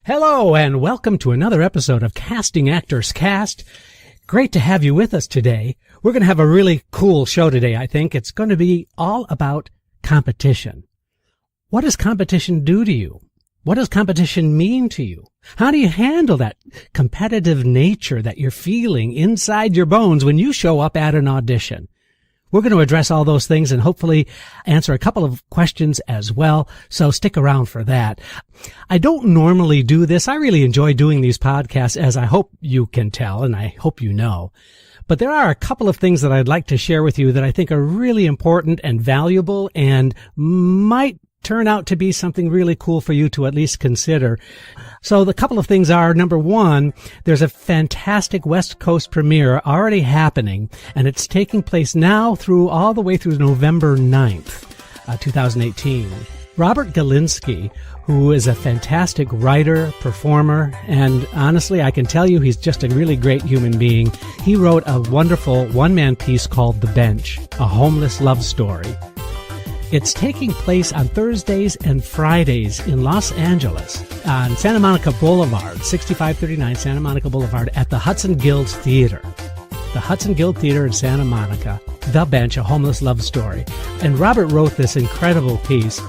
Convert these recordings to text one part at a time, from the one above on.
Hello, and welcome to another episode of Casting Actors Cast. Great to have you with us today. We're going to have a really cool show today, I think. It's going to be all about competition. What does competition do to you? What does competition mean to you? How do you handle that competitive nature that you're feeling inside your bones when you show up at an audition? We're going to address all those things and hopefully answer a couple of questions as well, so stick around for that. I don't normally do this. I really enjoy doing these podcasts, as I hope you can tell, and I hope you know. But there are a couple of things that I'd like to share with you that I think are really important and valuable and might turn out to be something really cool for you to at least consider. So the couple of things are, number one, there's a fantastic West Coast premiere already happening, and it's taking place now all the way through November 9th, 2018. Robert Galinsky, who is a fantastic writer, performer, and honestly, I can tell you he's just a really great human being. He wrote a wonderful one-man piece called The Bench, a homeless love story. It's taking place on Thursdays and Fridays in Los Angeles on Santa Monica Boulevard, 6539 Santa Monica Boulevard at the Hudson Guild Theater. The Hudson Guild Theater in Santa Monica, The Bench, a homeless love story. And Robert wrote this incredible piece.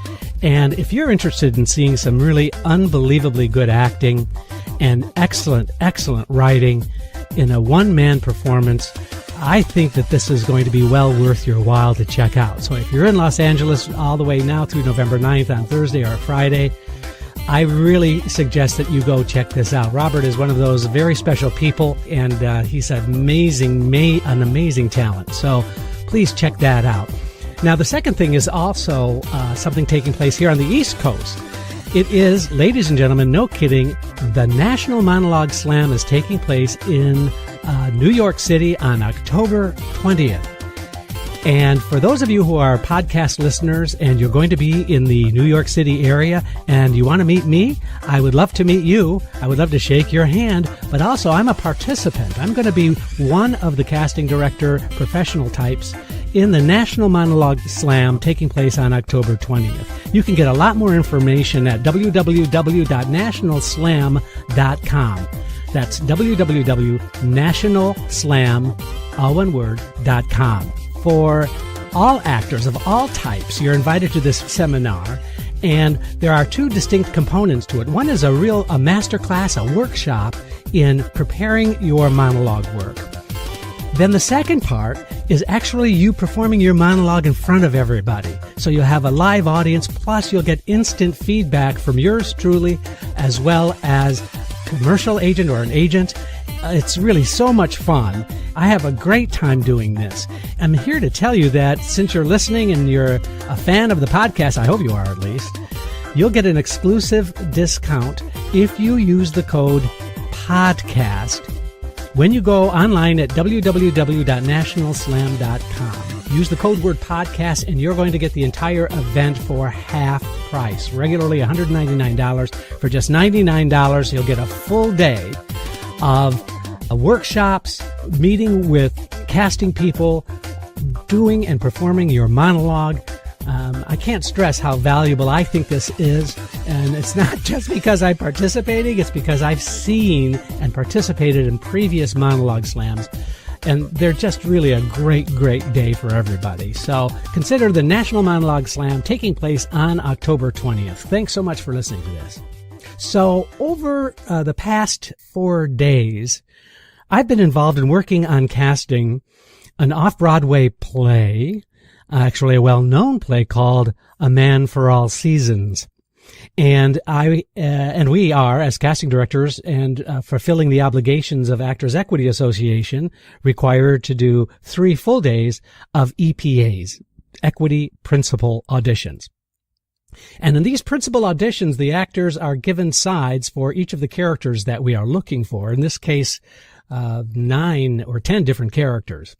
And if you're interested in seeing some really unbelievably good acting and excellent, excellent writing in a one-man performance, I think that this is going to be well worth your while to check out. So if you're in Los Angeles all the way now through November 9th on Thursday or Friday, I really suggest that you go check this out. Robert is one of those very special people, and he's an amazing talent. So please check that out. Now, the second thing is also something taking place here on the East Coast. It is, ladies and gentlemen, no kidding, the National Monologue Slam is taking place in New York City on October 20th. And for those of you who are podcast listeners and you're going to be in the New York City area and you want to meet me, I would love to meet you. I would love to shake your hand, but also I'm a participant. I'm going to be one of the casting director professional types in the National Monologue Slam taking place on October 20th. You can get a lot more information at www.nationalslam.com. That's www.nationalslam.com. For all actors of all types, you're invited to this seminar, and there are two distinct components to it. One is a master class, a workshop in preparing your monologue work. Then the second part is actually you performing your monologue in front of everybody. So you'll have a live audience, plus you'll get instant feedback from yours truly, as well as commercial agent or an agent. It's really so much fun. I have a great time doing this. I'm here to tell you that since you're listening and you're a fan of the podcast, I hope you are at least, you'll get an exclusive discount if you use the code PODCAST when you go online at www.nationalslam.com. Use the code word podcast and you're going to get the entire event for half price. Regularly $199. For just $99, you'll get a full day of workshops, meeting with casting people, doing and performing your monologue. I can't stress how valuable I think this is, and it's not just because I'm participating, it's because I've seen and participated in previous monologue slams, and they're just really a great, great day for everybody. So consider the National Monologue Slam taking place on October 20th. Thanks so much for listening to this. So over the past 4 days, I've been involved in working on casting an off-Broadway play, actually a well-known play called A Man for All Seasons. And we are, as casting directors and fulfilling the obligations of Actors Equity Association, required to do 3 full days of EPAs, Equity Principal Auditions. And in these principal auditions, the actors are given sides for each of the characters that we are looking for. In this case, 9 or 10 different characters.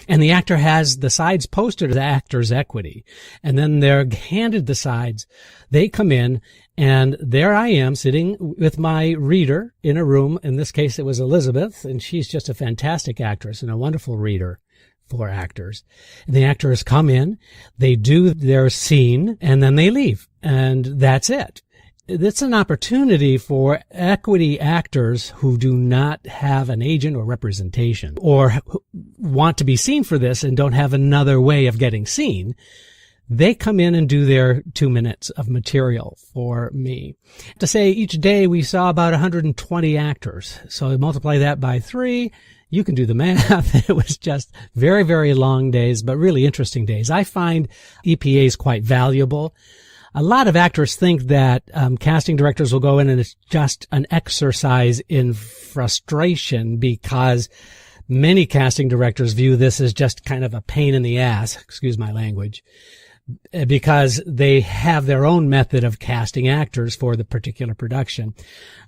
And the actor has the sides posted to the Actors Equity. And then they're handed the sides. They come in, and there I am sitting with my reader in a room. In this case, it was Elizabeth, and she's just a fantastic actress and a wonderful reader for actors. And the actors come in, they do their scene, and then they leave. And that's it. it's an opportunity for equity actors who do not have an agent or representation or want to be seen for this and don't have another way of getting seen. They come in and do their 2 minutes of material for me. To say each day we saw about 120 actors. So multiply that by 3. You can do the math. It was just very, very long days, but really interesting days. I find EPAs quite valuable. A lot of actors think that casting directors will go in and it's just an exercise in frustration because many casting directors view this as just kind of a pain in the ass, excuse my language, because they have their own method of casting actors for the particular production.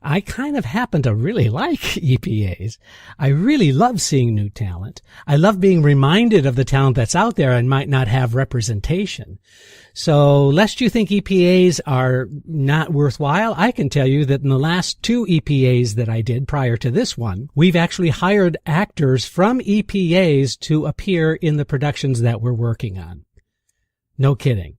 I kind of happen to really like EPAs. I really love seeing new talent. I love being reminded of the talent that's out there and might not have representation. So lest you think EPAs are not worthwhile, I can tell you that in the last 2 EPAs that I did prior to this one, we've actually hired actors from EPAs to appear in the productions that we're working on. No kidding.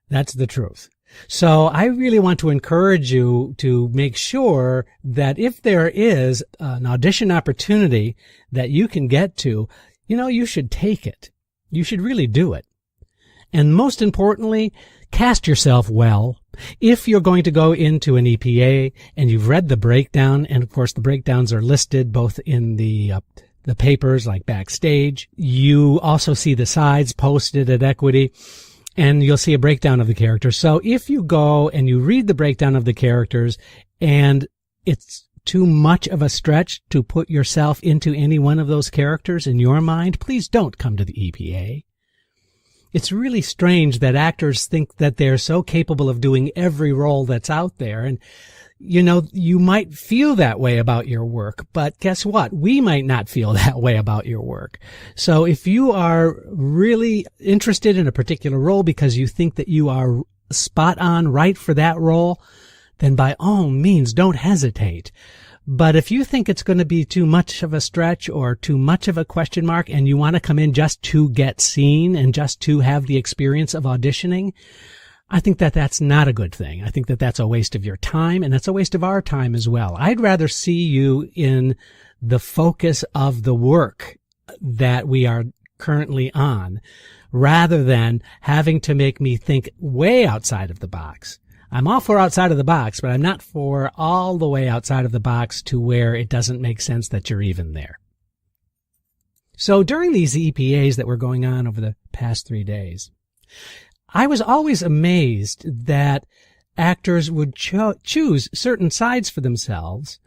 That's the truth. So I really want to encourage you to make sure that if there is an audition opportunity that you can get to, you should take it. You should really do it. And most importantly, cast yourself well. If you're going to go into an EPA and you've read the breakdown, and of course the breakdowns are listed both in the papers like backstage, you also see the sides posted at Equity, and you'll see a breakdown of the characters. So if you go and you read the breakdown of the characters and it's too much of a stretch to put yourself into any one of those characters in your mind, please don't come to the EPA. It's really strange that actors think that they're so capable of doing every role that's out there. And, you might feel that way about your work, but guess what? We might not feel that way about your work. So if you are really interested in a particular role because you think that you are spot on right for that role, then by all means, don't hesitate. But if you think it's going to be too much of a stretch or too much of a question mark and you want to come in just to get seen and just to have the experience of auditioning, I think that that's not a good thing. I think that that's a waste of your time and it's a waste of our time as well. I'd rather see you in the focus of the work that we are currently on rather than having to make me think way outside of the box. I'm all for outside of the box, but I'm not for all the way outside of the box to where it doesn't make sense that you're even there. So during these EPAs that were going on over the past 3 days, I was always amazed that actors would choose certain sides for themselves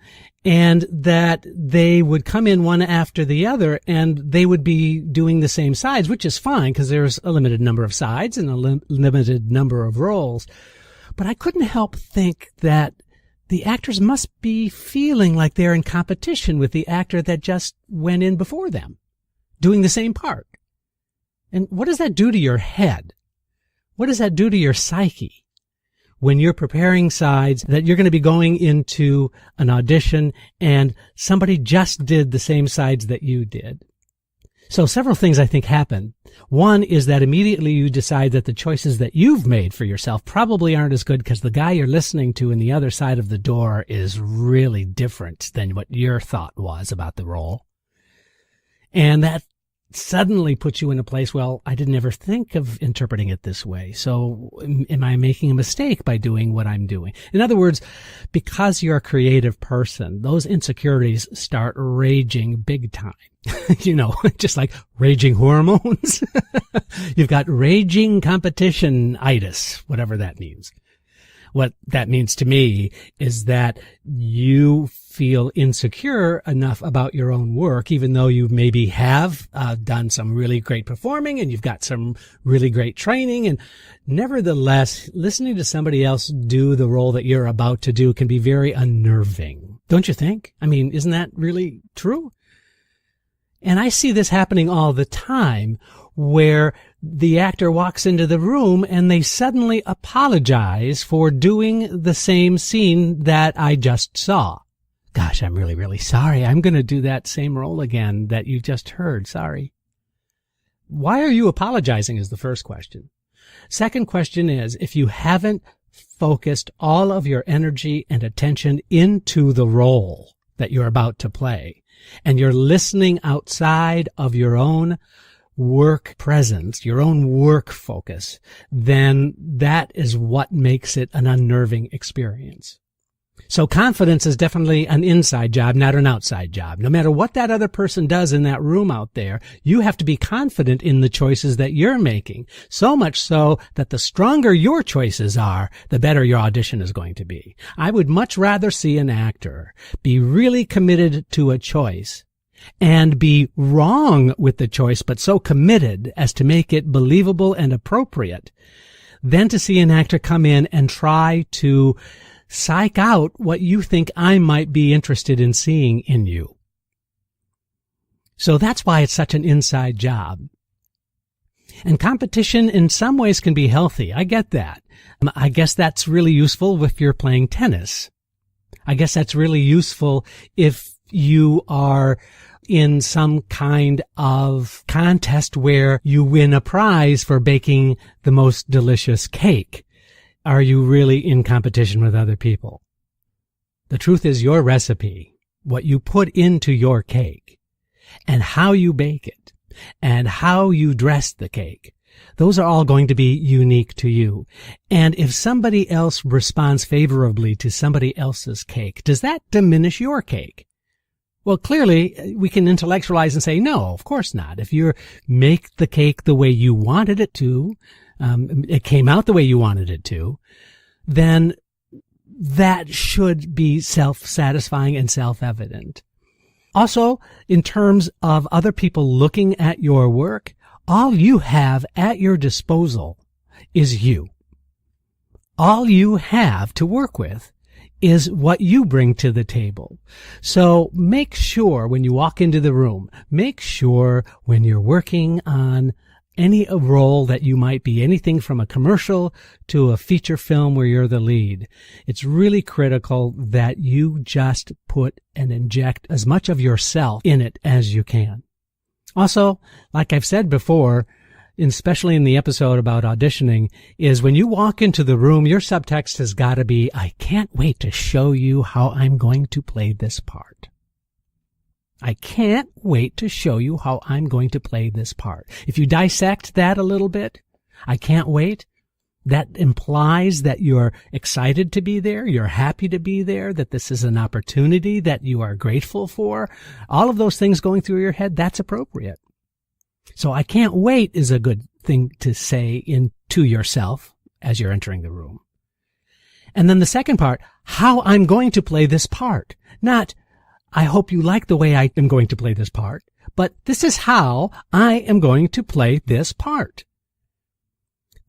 and that they would come in one after the other and they would be doing the same sides, which is fine because there's a limited number of sides and a limited number of roles. But I couldn't help think that the actors must be feeling like they're in competition with the actor that just went in before them, doing the same part. And what does that do to your head? What does that do to your psyche when you're preparing sides that you're going to be going into an audition and somebody just did the same sides that you did? So several things I think happen. One is that immediately you decide that the choices that you've made for yourself probably aren't as good because the guy you're listening to in the other side of the door is really different than what your thought was about the role. And that suddenly puts you in a place, well, I didn't ever think of interpreting it this way. So am I making a mistake by doing what I'm doing? In other words, because you're a creative person, those insecurities start raging big time. Just like raging hormones. You've got raging competition-itis, whatever that means. What that means to me is that you feel insecure enough about your own work, even though you maybe have done some really great performing and you've got some really great training. And nevertheless, listening to somebody else do the role that you're about to do can be very unnerving. Don't you think? I mean, isn't that really true? And I see this happening all the time where the actor walks into the room and they suddenly apologize for doing the same scene that I just saw. Gosh, I'm really, really sorry. I'm going to do that same role again that you just heard. Sorry. Why are you apologizing is the first question. Second question is, if you haven't focused all of your energy and attention into the role that you're about to play, and you're listening outside of your own work presence, your own work focus, then that is what makes it an unnerving experience. So confidence is definitely an inside job, not an outside job. No matter what that other person does in that room out there, you have to be confident in the choices that you're making. So much so that the stronger your choices are, the better your audition is going to be. I would much rather see an actor be really committed to a choice and be wrong with the choice, but so committed as to make it believable and appropriate, than to see an actor come in and try to psych out what you think I might be interested in seeing in you. So that's why it's such an inside job. And competition in some ways can be healthy. I get that. I guess that's really useful if you're playing tennis. I guess that's really useful if you are in some kind of contest where you win a prize for baking the most delicious cake. Are you really in competition with other people? The truth is your recipe, what you put into your cake, and how you bake it, and how you dress the cake, those are all going to be unique to you. And if somebody else responds favorably to somebody else's cake, does that diminish your cake? Well, clearly, we can intellectualize and say, no, of course not. If you make the cake the way you wanted it to, it came out the way you wanted it to, then that should be self-satisfying and self-evident. Also, in terms of other people looking at your work, all you have at your disposal is you. All you have to work with is what you bring to the table. So make sure when you walk into the room, make sure when you're working on any role that you might be, anything from a commercial to a feature film where you're the lead, it's really critical that you just put and inject as much of yourself in it as you can. Also, like I've said before, especially in the episode about auditioning, is when you walk into the room, your subtext has got to be, I can't wait to show you how I'm going to play this part. I can't wait to show you how I'm going to play this part. If you dissect that a little bit, I can't wait, that implies that you're excited to be there, you're happy to be there, that this is an opportunity that you are grateful for. All of those things going through your head, that's appropriate. So I can't wait is a good thing to say to yourself as you're entering the room. And then the second part, how I'm going to play this part. Not, I hope you like the way I am going to play this part, but this is how I am going to play this part.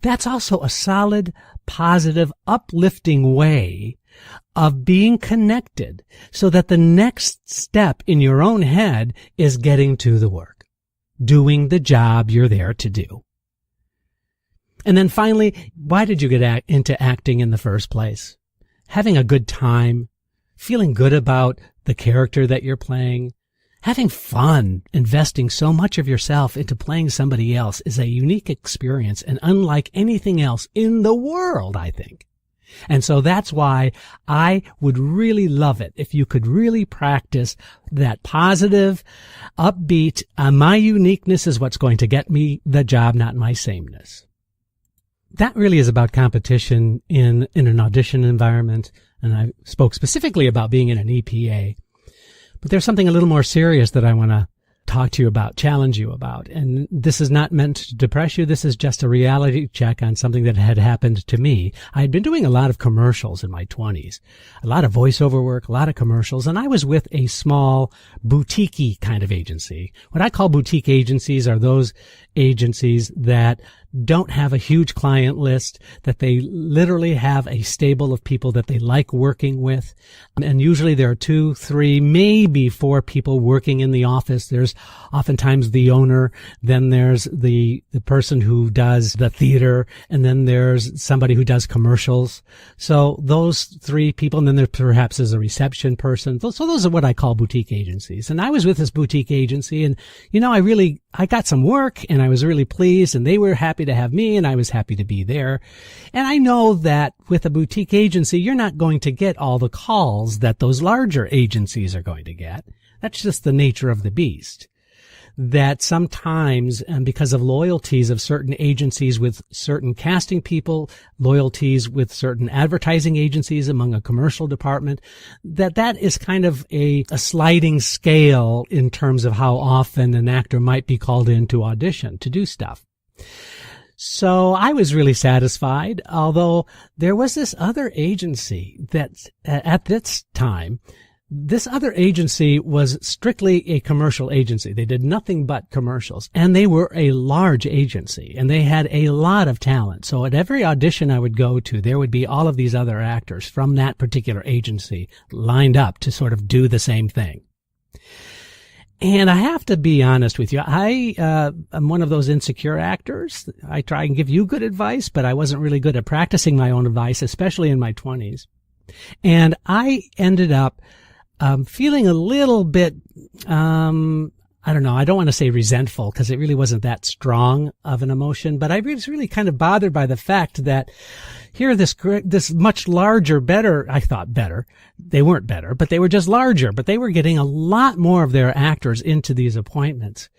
That's also a solid, positive, uplifting way of being connected so that the next step in your own head is getting to the work, doing the job you're there to do. And then finally, why did you get into acting in the first place? Having a good time, feeling good about the character that you're playing, having fun, investing so much of yourself into playing somebody else is a unique experience and unlike anything else in the world, I think. And so that's why I would really love it if you could really practice that positive, upbeat, my uniqueness is what's going to get me the job, not my sameness. That really is about competition in an audition environment, and I spoke specifically about being in an EPA. But there's something a little more serious that I want to talk to you about, challenge you about. And this is not meant to depress you. This is just a reality check on something that had happened to me. I had been doing a lot of commercials in my 20s, a lot of voiceover work, a lot of commercials, and I was with a small boutique-y kind of agency. What I call boutique agencies are those agencies that don't have a huge client list, that they literally have a stable of people that they like working with. And usually there are 2, 3, maybe 4 people working in the office. There's oftentimes the owner, then there's the person who does the theater, and then there's somebody who does commercials. So those 3 people, and then there perhaps is a reception person. So those are what I call boutique agencies. And I was with this boutique agency, and I got some work, and I was really pleased, and they were happy happy to have me, and I was happy to be there. And I know that with a boutique agency, you're not going to get all the calls that those larger agencies are going to get. That's just the nature of the beast. That sometimes, and because of loyalties of certain agencies with certain casting people, loyalties with certain advertising agencies among a commercial department, that is kind of a sliding scale in terms of how often an actor might be called in to audition to do stuff. So I was really satisfied, although there was this other agency that at this time, this other agency was strictly a commercial agency. They did nothing but commercials, and they were a large agency, and they had a lot of talent. So at every audition I would go to, there would be all of these other actors from that particular agency lined up to sort of do the same thing. And I have to be honest with you, I am one of those insecure actors. I try and give you good advice, but I wasn't really good at practicing my own advice, especially in my 20s. And I ended up feeling a little bit, I don't know, I don't want to say resentful because it really wasn't that strong of an emotion, but I was really kind of bothered by the fact that here this much larger, better, I thought better, they weren't better, but they were just larger, but they were getting a lot more of their actors into these appointments.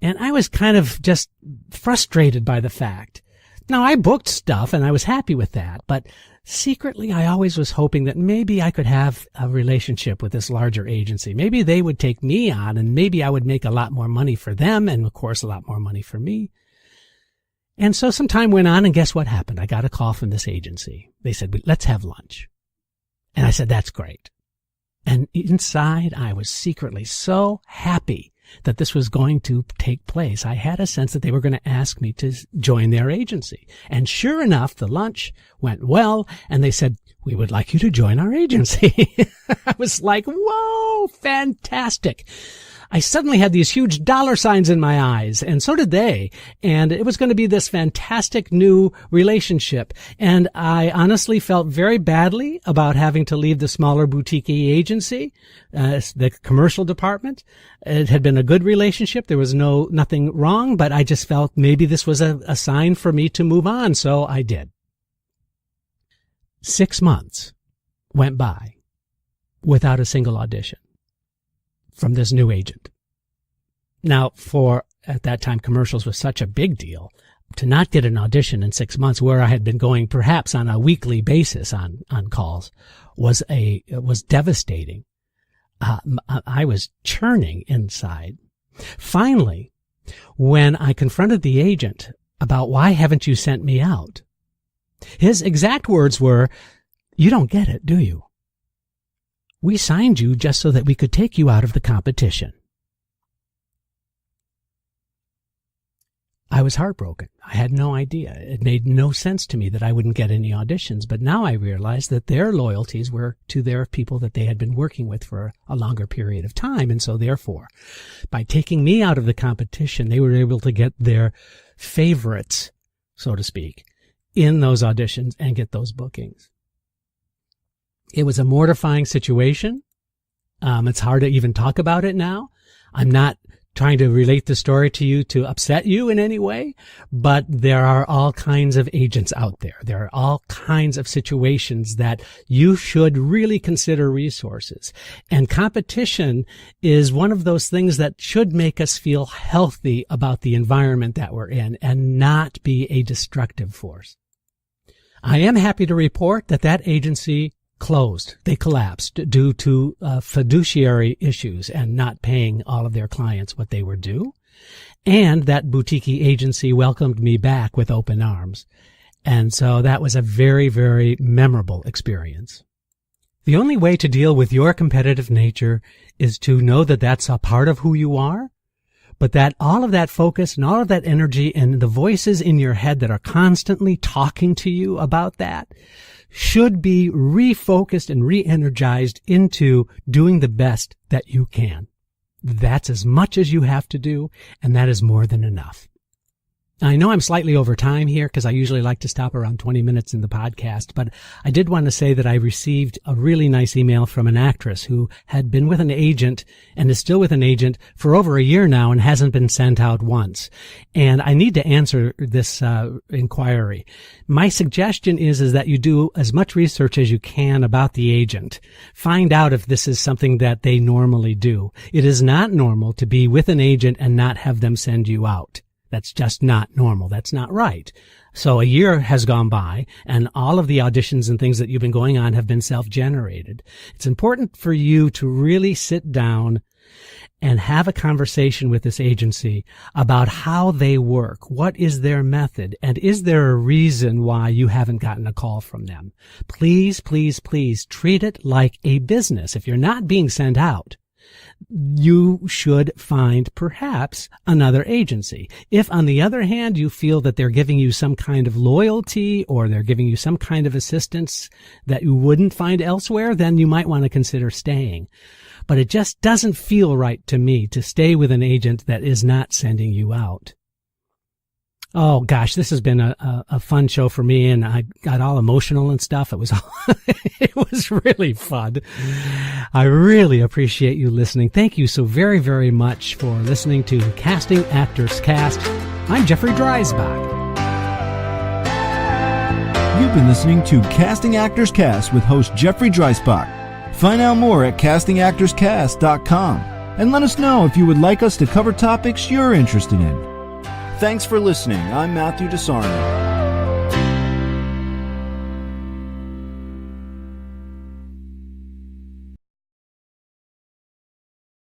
And I was kind of just frustrated by the fact. Now, I booked stuff and I was happy with that, but secretly I always was hoping that maybe I could have a relationship with this larger agency. Maybe they would take me on and maybe I would make a lot more money for them and, of course, a lot more money for me. And so some time went on, and guess what happened? I got a call from this agency. They said, let's have lunch. And I said, that's great. And inside, I was secretly so happy that this was going to take place. I had a sense that they were going to ask me to join their agency. And sure enough, the lunch went well, and they said, we would like you to join our agency. I was like, whoa, fantastic. I suddenly had these huge dollar signs in my eyes, and so did they. And it was going to be this fantastic new relationship. And I honestly felt very badly about having to leave the smaller boutique agency, the commercial department. It had been a good relationship. There was nothing wrong, but I just felt maybe this was a sign for me to move on. So I did. 6 months went by without a single audition from this new agent. Now, at that time, commercials was such a big deal. To not get an audition in 6 months, where I had been going perhaps on a weekly basis on calls, was devastating. I was churning inside. Finally, when I confronted the agent about why haven't you sent me out, his exact words were, you don't get it, do you? We signed you just so that we could take you out of the competition. I was heartbroken. I had no idea. It made no sense to me that I wouldn't get any auditions, but now I realized that their loyalties were to their people that they had been working with for a longer period of time, and so therefore, by taking me out of the competition, they were able to get their favorites, so to speak, in those auditions and get those bookings. It was a mortifying situation. It's hard to even talk about it now. I'm not trying to relate the story to you to upset you in any way, but there are all kinds of agents out there. There are all kinds of situations that you should really consider resources. And competition is one of those things that should make us feel healthy about the environment that we're in and not be a destructive force. I am happy to report that agency closed. They collapsed due to fiduciary issues and not paying all of their clients what they were due. And that boutique agency welcomed me back with open arms. And so that was a very, very memorable experience. The only way to deal with your competitive nature is to know that that's a part of who you are, but that all of that focus and all of that energy and the voices in your head that are constantly talking to you about that should be refocused and re-energized into doing the best that you can. That's as much as you have to do, and that is more than enough. I know I'm slightly over time here because I usually like to stop around 20 minutes in the podcast, but I did want to say that I received a really nice email from an actress who had been with an agent and is still with an agent for over a year now and hasn't been sent out once. And I need to answer this inquiry. My suggestion is that you do as much research as you can about the agent. Find out if this is something that they normally do. It is not normal to be with an agent and not have them send you out. That's just not normal. That's not right. So a year has gone by and all of the auditions and things that you've been going on have been self-generated. It's important for you to really sit down and have a conversation with this agency about how they work. What is their method? And is there a reason why you haven't gotten a call from them? Please, please, please treat it like a business. If you're not being sent out, you should find perhaps another agency. If, on the other hand, you feel that they're giving you some kind of loyalty or they're giving you some kind of assistance that you wouldn't find elsewhere, then you might want to consider staying. But it just doesn't feel right to me to stay with an agent that is not sending you out. Oh gosh, this has been a fun show for me, and I got all emotional and stuff. It was it was really fun. I really appreciate you listening. Thank you so very, very much for listening to Casting Actors Cast. I'm Jeffrey Dreisbach. You've been listening to Casting Actors Cast with host Jeffrey Dreisbach. Find out more at castingactorscast.com and let us know if you would like us to cover topics you're interested in. Thanks for listening. I'm Matthew DeSarno.